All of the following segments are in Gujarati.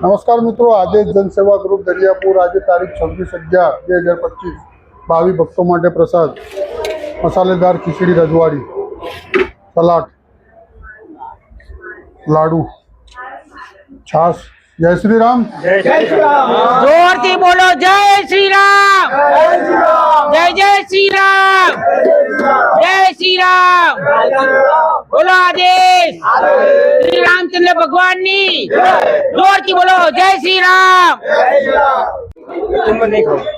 નમસ્કાર મિત્રો, આજે જનસેવા ગ્રુપ દરિયાપુર આજે તારીખ 26/11/2025 ભાવિ ભક્તો માટે પ્રસાદ મસાલેદાર ખીચડી, રજવાડી, સલાડ, લાડુ, છાસ। જય શ્રી રામ, जोरથી બોલો જય શ્રી રામ, જય જય શ્રી રામ, જય શ્રી રામ। બોલો આદેશ શ્રી રાमचंद्र भगवान ની जोरથી બોલો જય શ્રી રામ।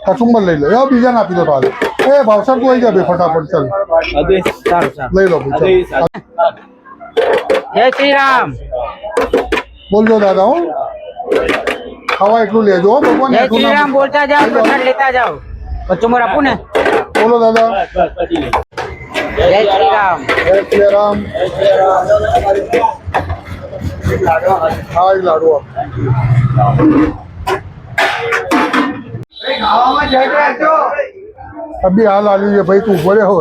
કચુંબર લઈ લો, બીજાને આપી દો તારે। એ ભાવસર તું આવી જા બે ફટાફટ, ચાલ લઈ લો ભાઈ, ચાલ। જય શ્રી રામ, બોલજો દાદા, હો ખાવા એટલું લેજો, હો ભગવાન। જય શ્રી રામ બોલતા જાઓ, પ્રસાદ લેતા જાઓ। કચુંબર આપું ને, બોલો દાદા, જય શ્રી રામ, જય શ્રી રામ। હા, એ લાડુ આપ। अभी हाल आ लीजिए भाई, तू बड़े हो।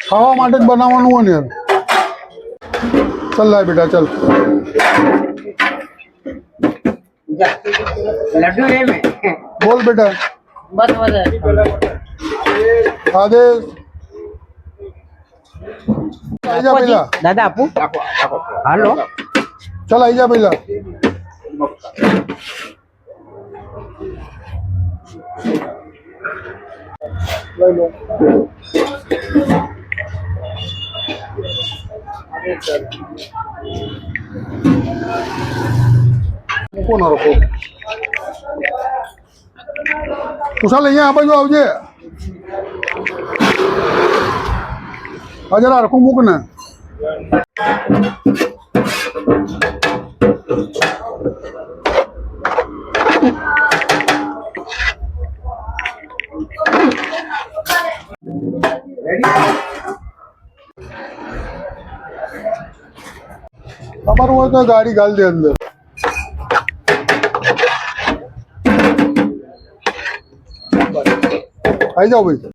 खावा માટે જ બનાવવાનું હોય ને। चल लाए बेटा, चल। लड्डू है में बोल बेटा, बस बस आदेश। आई जा पहला, दादा आपू हेलो, चल आई जा पहला। ले लो, મૂકો ના રોકો। કુશાલ અહીંયા આ બાજુ આવજે, જરા રખું મૂક ને। તમારું હોય તો ગાડી ગાલ દે અંદર। आई जाओ भाई।